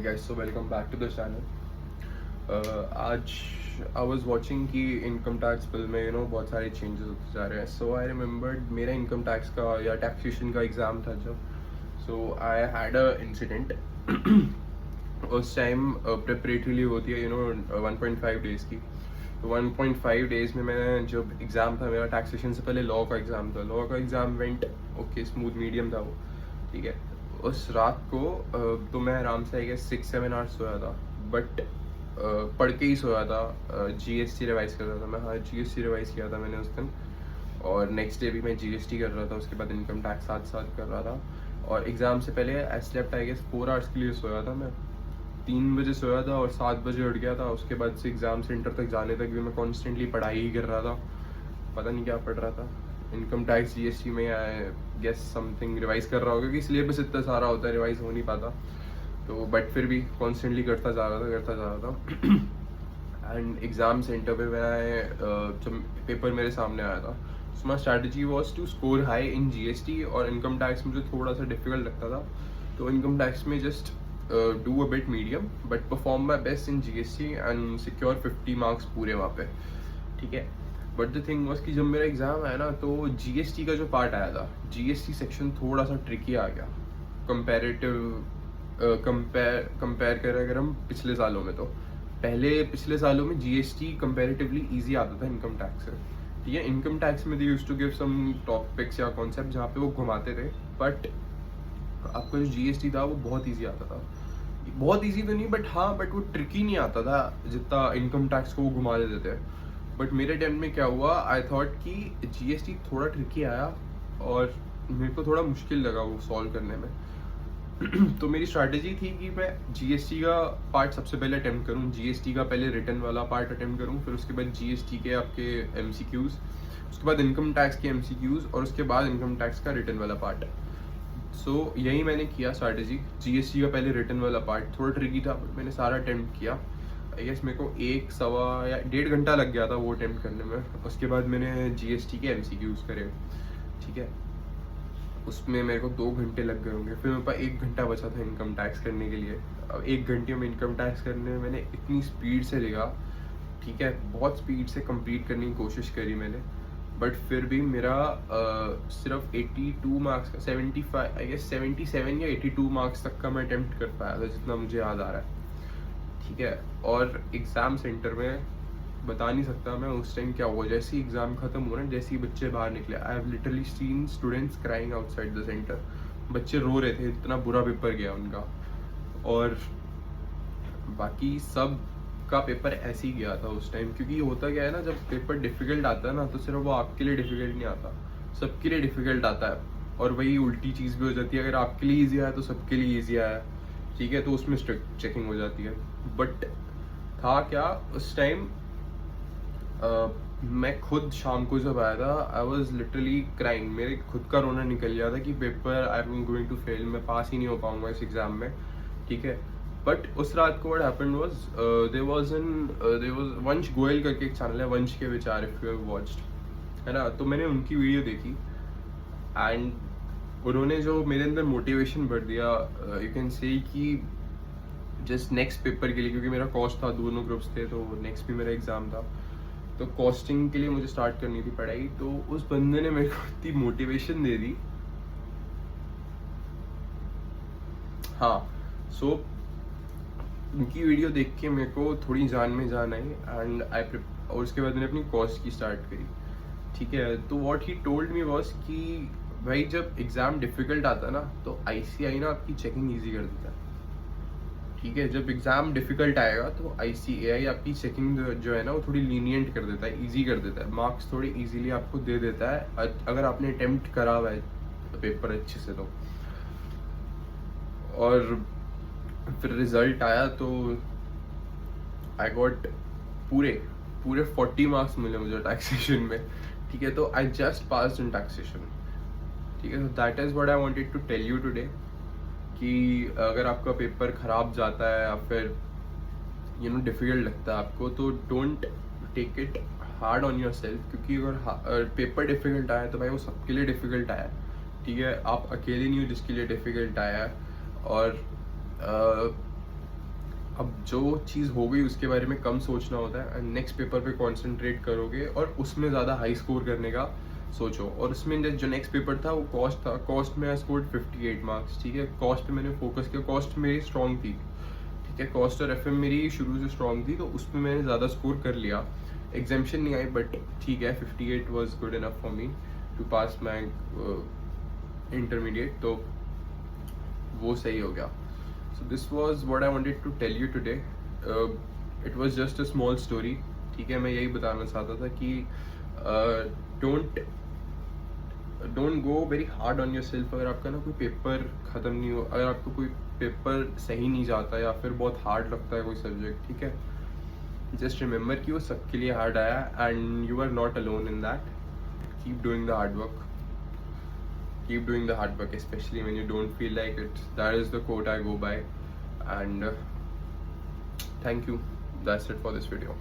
Alright guys, so welcome back to the channel. आज I was watching कि income tax bill में बहुत सारे चेंजेस होते जा रहे हैं. सो आई रिमेंबर्ड मेरा इनकम टैक्स का या टैक्सेशन का एग्ज़ाम था जब. सो आई हैड अ इंसिडेंट. उस टाइम प्रिपरेटरी होती है 1.5 डेज़ की. तो 1.5 डेज़ में मैंने जब एग्ज़ाम था मेरा टैक्सेशन से पहले लॉ का एग्ज़ाम था. लॉ का exam went okay, smooth medium था वो. ठीक है, उस रात को तो मैं आराम से आई गेस 6-7 आवर्स सोया था. बट पढ़ के ही सोया था. जीएसटी रिवाइज कर रहा था मैं. हाँ, जीएसटी रिवाइज किया था मैंने उस दिन. और नेक्स्ट डे भी मैं जीएसटी कर रहा था. उसके बाद इनकम टैक्स साथ साथ कर रहा था. और एग्ज़ाम से पहले I slept I guess 4 hours के लिए सोया था मैं. 3 बजे सोया था और 7 बजे उठ गया था. उसके बाद से एग्ज़ाम सेंटर तक जाने तक भी मैं कॉन्स्टेंटली पढ़ाई ही कर रहा था. पता नहीं क्या पढ़ रहा था. इनकम टैक्स जीएसटी में आई गेस समथिंग रिवाइज कर रहा होगा क्योंकि सिलेबस इतना सारा होता है, रिवाइज हो नहीं पाता. तो बट फिर भी कॉन्स्टेंटली करता जा रहा था. एंड एग्ज़ाम सेंटर पे मैं जब पेपर मेरे सामने आया था, so my strategy was to score high in GST. और इनकम टैक्स मुझे थोड़ा सा डिफिकल्ट लगता था, तो इनकम टैक्स में just do a bit medium but perform my best in GST and secure 50 marks पूरे वहाँ पे. ठीक है, बट द थिंग वॉज कि जब मेरा एग्ज़ाम आया ना, तो जीएसटी का जो पार्ट आया था, जीएसटी सेक्शन थोड़ा सा ट्रिकी आ गया कंपेरेटिव. कंपेयर करें अगर हम पिछले सालों में, तो पिछले सालों में जीएसटी कंपेरेटिवली इजी आता था इनकम टैक्स से. ठीक है, इनकम टैक्स में they used to give some topics या कॉन्सेप्ट जहाँ पे वो घुमाते थे. बट आपका जो जीएसटी था वो बहुत इजी आता था. बहुत इजी तो नहीं बट वो ट्रिकी नहीं आता था जितना इनकम टैक्स को वो घुमा देते थे. बट मेरे टाइम में क्या हुआ, आई थॉट कि जीएसटी थोड़ा ट्रिकी आया और मेरे को थोड़ा मुश्किल लगा वो सॉल्व करने में. तो मेरी स्ट्रैटेजी थी कि मैं जीएसटी का पार्ट सबसे पहले अटेम्प्ट करूं. जीएसटी का पहले रिटर्न वाला पार्ट अटेम्प्ट करूं, फिर उसके बाद जीएसटी के आपके एमसीक्यूज, उसके बाद इनकम टैक्स के एमसीक्यूज और उसके बाद इनकम टैक्स का रिटर्न वाला पार्ट. सो यही मैंने किया स्ट्रैटेजी. जीएसटी का पहले रिटर्न वाला पार्ट थोड़ा ट्रिकी था, मैंने सारा अटेम्प्ट किया. आई गेस मेरे को 1 सवा या 1.5 घंटा लग गया था वो अटेम्प्ट करने में. उसके बाद मैंने जीएसटी के एमसीक्यूज करे. ठीक है, उसमें मेरे को 2 घंटे लग गए होंगे. फिर मेरे पास 1 घंटा बचा था इनकम टैक्स करने के लिए. अब 1 घंटे में इनकम टैक्स करने में मैंने इतनी स्पीड से लिखा. ठीक है, बहुत स्पीड से कंप्लीट करने की कोशिश करी मैंने. बट फिर भी मेरा सिर्फ 82 मार्क्स का 75 आई गेस 77 या 82 मार्क्स तक का मैं अटेम्प्ट कर पाया था, जितना मुझे याद आ रहा है. ठीक है, और एग्ज़ाम सेंटर में बता नहीं सकता मैं उस टाइम क्या हुआ. जैसे ही एग्ज़ाम खत्म हुआ ना, जैसे ही बच्चे बाहर निकले, I have literally seen students crying outside the centre. बच्चे रो रहे थे, इतना बुरा पेपर गया उनका. और बाकी सब का पेपर ऐसे ही गया था उस टाइम. क्योंकि होता क्या है ना, जब पेपर डिफ़िकल्ट आता है ना, तो सिर्फ वो आपके लिए डिफ़िकल्ट नहीं आता, सबके लिए डिफ़िकल्ट आता है. और वही उल्टी चीज़ भी हो जाती है, अगर आपके लिए ईजी आया तो सबके लिए ईजी आया. ठीक है, तो उसमें स्ट्रिक्ट चेकिंग हो जाती है. बट था क्या उस टाइम, मैं खुद शाम को जब आया था, आई वॉज लिटरली क्राइंग. मेरे खुद का रोना निकल गया था कि paper I am going to fail, मैं पास ही नहीं हो पाऊंगा इस एग्ज़ाम में. ठीक है, बट उस रात को what happened was, there was Vansh Goyal करके एक चैनल है, वंश के विचार, इफ यू हैव वॉच्ड, है ना. तो मैंने उनकी वीडियो देखी एंड उन्होंने जो मेरे अंदर मोटिवेशन भर दिया, यू कैन से कि जस्ट नेक्स्ट पेपर के लिए, क्योंकि मेरा कॉस्ट था, दोनों ग्रुप्स थे, तो नेक्स्ट भी मेरा एग्ज़ाम था. तो कॉस्टिंग के लिए मुझे स्टार्ट करनी थी पढ़ाई. तो उस बंदे ने मेरे को इतनी मोटिवेशन दे दी. हाँ, सो उनकी वीडियो देख के मेरे को थोड़ी जान में जान आई एंड और उसके बाद मैंने अपनी कॉस्ट की स्टार्ट करी. ठीक है, तो what he told me was कि भाई जब एग्ज़ाम डिफ़िकल्ट आता है ना, तो आईसीआई ना आपकी चेकिंग ईजी कर देता है. ठीक है, जब एग्ज़ाम डिफ़िकल्ट आएगा तो आईसीएआई आपकी चेकिंग जो है ना, वो थोड़ी लीनियंट कर देता है, इजी कर देता है. मार्क्स थोड़े इजीली आपको दे देता है अगर आपने अटेम्प्ट करा हुआ है पेपर अच्छे से तो. और फिर रिज़ल्ट आया तो आई गॉट पूरे 40 मार्क्स मिले मुझे टैक्सेशन में. ठीक है, तो I just passed in taxation. ठीक है, that is what I wanted to tell you today, कि अगर आपका पेपर ख़राब जाता है या फिर डिफ़िकल्ट लगता है आपको, तो don't take it hard on your self. क्योंकि अगर पेपर डिफ़िकल्ट आया तो भाई वो सबके लिए डिफ़िकल्ट आया. ठीक है, आप अकेले नहीं हो जिसके लिए डिफ़िकल्ट आया है. और अब जो चीज़ हो गई उसके बारे में कम सोचना होता है एंड नेक्स्ट पेपर पे कंसंट्रेट करोगे और उसमें ज़्यादा हाई स्कोर करने का सोचो। और उसमें जो नेक्स्ट पेपर था वो कॉस्ट था, कॉस्ट में आई स्कोर्ड 58 मार्क्स, ठीक है। कॉस्ट पे मैंने फोकस किया, कॉस्ट मेरी स्ट्रॉन्ग थी, ठीक है। कॉस्ट और एफएम मेरी शुरू से स्ट्रॉन्ग थी, तो उसमें मैंने ज़्यादा स्कोर कर लिया। एग्जामेशन नहीं आई बट ठीक है, 58 was good enough for me to pass my intermediate, तो वो सही हो गया। So this was what I wanted to tell you today. It was just a small story, ठीक है। मैं यही बताना चाहता था कि don't go very hard on your self. अगर आपका ना कोई पेपर ख़त्म नहीं हो, अगर आपको कोई पेपर सही नहीं जाता या फिर बहुत हार्ड लगता है कोई सब्जेक्ट, ठीक है, जस्ट रिमेंबर कि वो सबके लिए हार्ड आया and you are not alone in that. Keep doing the hard work, keep doing the hard work, especially when you don't feel like it. That is the quote I go by. And thank you. That's it for this video.